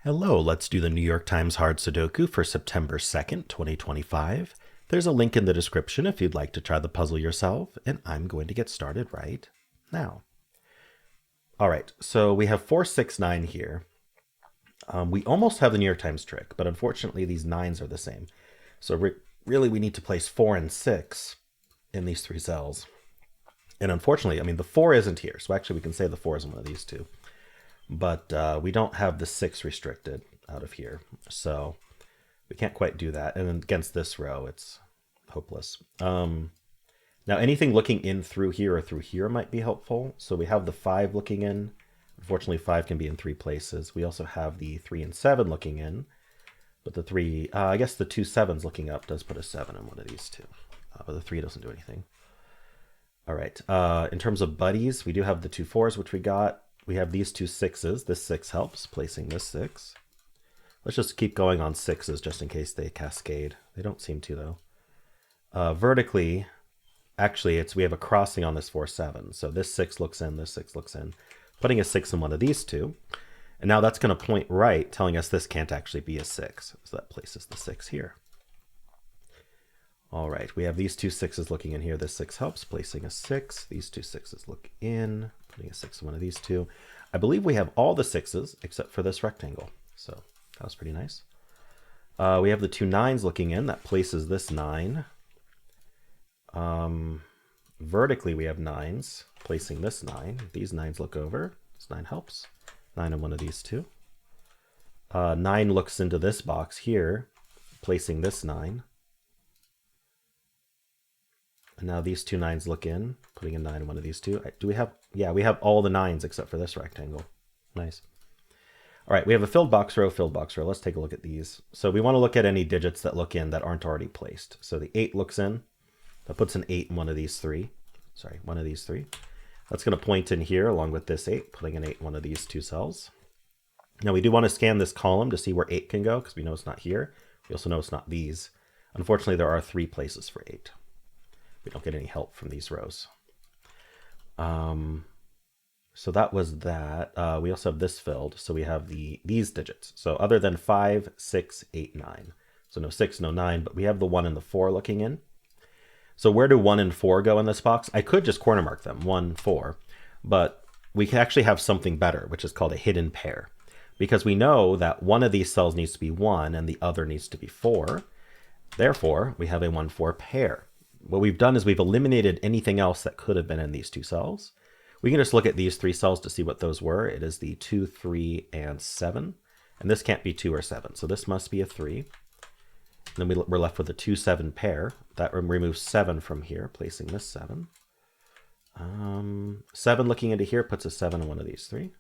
Hello, let's do the New York Times Hard Sudoku for September 2nd, 2025. There's a link in the description if you'd like to try the puzzle yourself, and I'm going to get started right now. All right, so we have 4, 6, 9 here. We almost have the New York Times trick, but unfortunately these 9s are the same. So really we need to place 4 and 6 in these 3 cells. And unfortunately, the 4 isn't here, so actually we can say the 4 is in one of these 2. But we don't have the 6 restricted out of here, so we can't quite do that. And against this row, it's hopeless. Now, anything looking in through here or through here might be helpful. So we have the 5 looking in. Unfortunately, 5 can be in 3 places. We also have the 3 and 7 looking in. But the 3, I guess the 2 7s looking up does put a 7 in one of these 2. But the 3 doesn't do anything. All right, in terms of buddies, we do have the 2 4s, which we got. We have these 2 6s. This 6 helps, placing this 6. Let's just keep going on 6s just in case they cascade. They don't seem to, though. Vertically, actually, we have a crossing on this 4 7. So this 6 looks in, this 6 looks in. Putting a 6 in one of these 2. And now that's going to point right, telling us this can't actually be a 6. So that places the 6 here. All right, we have these 2 6s looking in here. This 6 helps, placing a 6. These 2 6s look in, putting a 6 in one of these 2. I believe we have all the 6s except for this rectangle. So that was pretty nice. We have the 2 9s looking in. That places this 9. Vertically, we have 9s, placing this 9. These 9s look over. This 9 helps. 9 in one of these 2. 9 looks into this box here, placing this 9. And now these 2 9s look in, putting a 9 in one of these 2. Do we have? Yeah, we have all the 9s except for this rectangle. Nice. All right, we have a filled box row, filled box row. Let's take a look at these. So we want to look at any digits that look in that aren't already placed. So the 8 looks in. That puts an 8 in one of these 3. Sorry, one of these 3. That's going to point in here along with this 8, putting an 8 in one of these 2 cells. Now we do want to scan this column to see where 8 can go because we know it's not here. We also know it's not these. Unfortunately, there are 3 places for 8. We don't get any help from these rows. So that was that. We also have this filled. So we have these digits. So other than 5, 6, 8, 9. So no 6, no 9, but we have the 1 and the 4 looking in. So where do 1 and 4 go in this box? I could just corner mark them, 1, 4, but we can actually have something better, which is called a hidden pair. Because we know that one of these cells needs to be 1 and the other needs to be 4. Therefore, we have a 1, 4 pair. What we've done is we've eliminated anything else that could have been in these 2 cells. We can just look at these 3 cells to see what those were. It is the 2, 3, and 7. And this can't be 2 or 7. So this must be a 3. And then we're left with a 2, 7 pair. That removes 7 from here, placing this 7. 7 looking into here puts a 7 in one of these 3.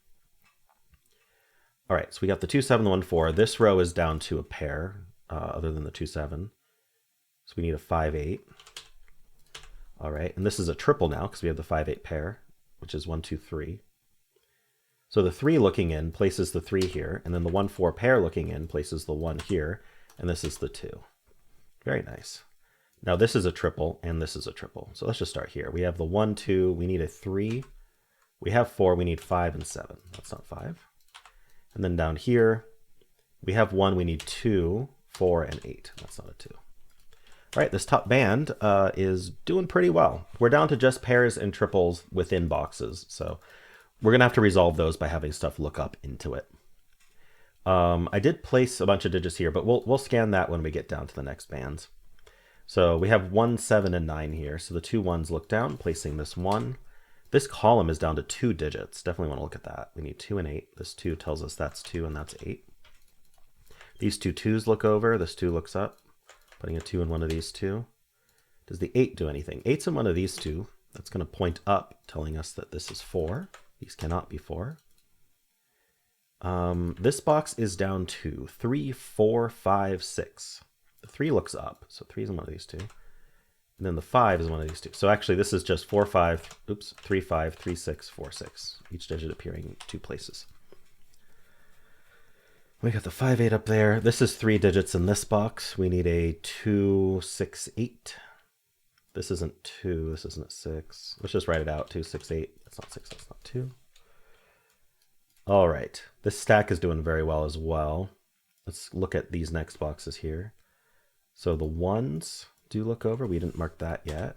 All right, so we got the 2, 7, the 1, 4. This row is down to a pair other than the 2, 7. So we need a 5, 8. All right, and this is a triple now because we have the 5, 8 pair, which is 1, 2, 3. So the 3 looking in places the 3 here, and then the 1, 4 pair looking in places the 1 here, and this is the 2. Very nice. Now this is a triple, and this is a triple. So let's just start here. We have the 1, 2, we need a 3. We have 4, we need 5 and 7. That's not 5. And then down here, we have 1, we need 2, 4, and 8. That's not a 2. All right, this top band is doing pretty well. We're down to just pairs and triples within boxes, so we're going to have to resolve those by having stuff look up into it. I did place a bunch of digits here, but we'll scan that when we get down to the next bands. So we have 1, 7, and 9 here. So the 2 1s look down, placing this 1. This column is down to 2 digits. Definitely want to look at that. We need 2 and 8. This 2 tells us that's 2 and that's 8. These 2 2s look over. This 2 looks up. Putting a 2 in one of these 2. Does the 8 do anything? 8's in one of these 2. That's going to point up, telling us that this is 4. These cannot be 4. This box is down to 3, 4, 5, 6. The 3 looks up, so 3 is in one of these 2. And then the 5 is one of these 2. So actually this is just 4, 5, 3, 5, 3, 6, 4, 6. Each digit appearing in 2 places. We got the 5, 8 up there. This is 3 digits in this box. We need a 2, 6, 8. This isn't 2. This isn't a 6. Let's just write it out. 2, 6, 8. That's not 6. That's not 2. All right, this stack is doing very well as well. Let's look at these next boxes here. So the ones do look over. We didn't mark that yet.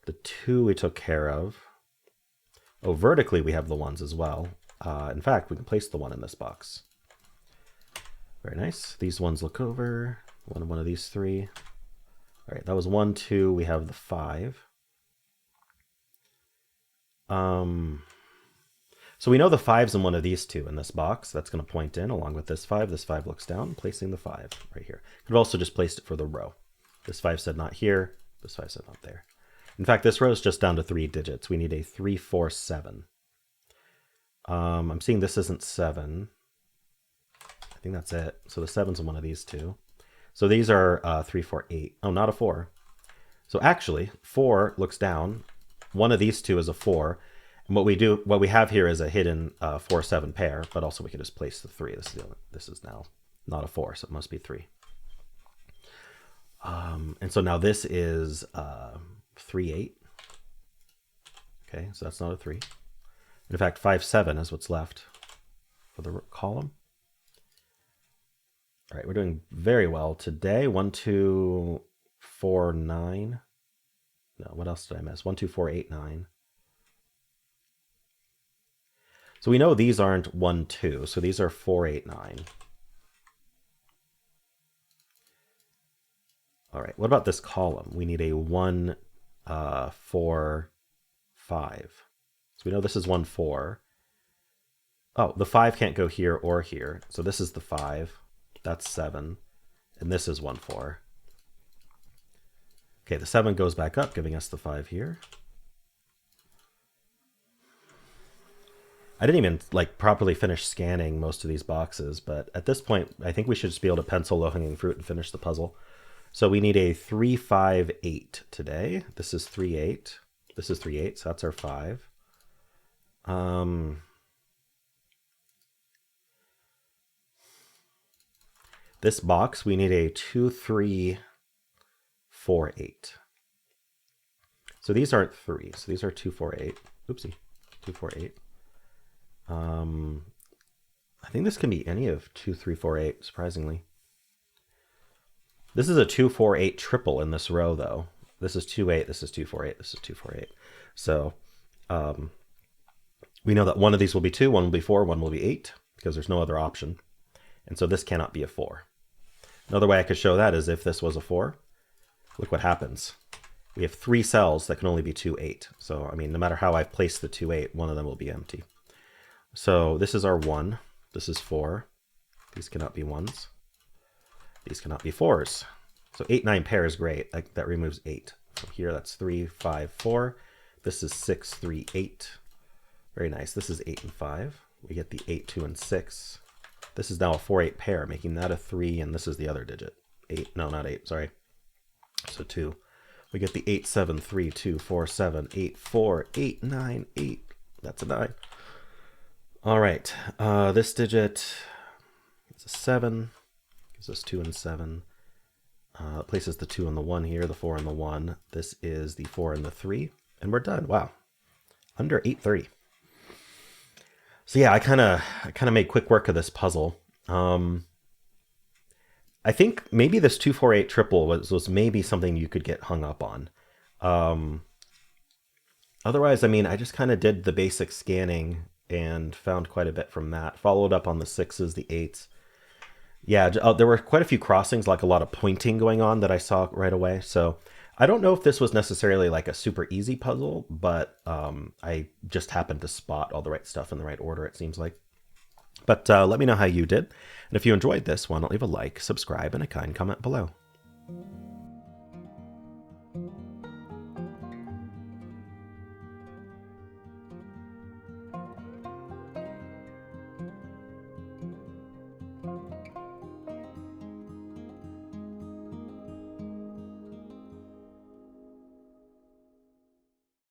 The two we took care of. Oh, vertically we have the ones as well. In fact, we can place the one in this box. Very nice. These ones look over. One of these three. All right, that was 1, 2. We have the 5. So we know the 5's in one of these two in this box. That's going to point in along with this 5. This 5 looks down, placing the 5 right here. Could have also just placed it for the row. This 5 said not here. This 5 said not there. In fact, this row is just down to 3 digits. We need a 3, 4, 7. I'm seeing this isn't 7. I think that's it. So the 7's in one of these two. So these are 3, 4, 8. Oh, not a 4. So actually, 4 looks down. One of these two is a 4. And what we have here is a hidden 4, 7 pair, but also we can just place the 3. This is now not a 4, so it must be 3. And so now this is 3, 8. Okay, so that's not a 3. In fact, 5, 7 is what's left for the column. All right, we're doing very well today. 1, 2, 4, 9. No, what else did I miss? 1, 2, 4, 8, 9. So we know these aren't 1, 2. So these are 4, 8, 9. All right, what about this column? We need a 1, 4, 5. So we know this is 1, 4. Oh, the 5 can't go here or here. So this is the 5. That's 7. And this is 1, 4. Okay, the 7 goes back up, giving us the 5 here. I didn't even properly finish scanning most of these boxes, but at this point, I think we should just be able to pencil low-hanging fruit and finish the puzzle. So we need a 3, 5, 8 today. This is 3, 8. This is 3, 8, so that's our 5. This box, we need a 2, 3, 4, 8. So these aren't 3, so these are 2, 4, 8. Oopsie, 2, 4, 8. I think this can be any of 2, 3, 4, 8, surprisingly. This is a 2, 4, 8 triple in this row, though. This is 2, 8, this is 2, 4, 8, this is 2, 4, 8. So we know that one of these will be 2, one will be 4, one will be 8, because there's no other option. And so this cannot be a 4. Another way I could show that is if this was a 4, look what happens. We have 3 cells that can only be 2, 8. So, I mean, no matter how I've placed the 2, 8, one of them will be empty. So this is our 1. This is 4. These cannot be 1s. These cannot be 4s. So 8, 9 pair is great. That removes 8. So here that's 3, 5, 4. This is 6, 3, 8. Very nice. This is 8 and 5. We get the 8, 2, and 6. This is now a 4, 8 pair, making that a 3, and this is the other digit. 8, no, not 8, sorry. So 2. We get the 8, 7, 3, 2, 4, 7, 8, 4, 8, 9, 8. That's a 9. All right, this digit is a 7. Gives us 2 and 7. Places the 2 and the 1 here, the 4 and the 1. This is the 4 and the 3, and we're done. Wow, under 830. So yeah, I kind of made quick work of this puzzle. I think maybe this 2, 4, 8 triple was maybe something you could get hung up on. Otherwise, I mean, I just kind of did the basic scanning and found quite a bit from that. Followed up on the 6s, the 8s. Yeah, there were quite a few crossings, like a lot of pointing going on that I saw right away. So I don't know if this was necessarily like a super easy puzzle, but I just happened to spot all the right stuff in the right order, it seems like. But let me know how you did. And if you enjoyed this one, leave a like, subscribe, and a kind comment below.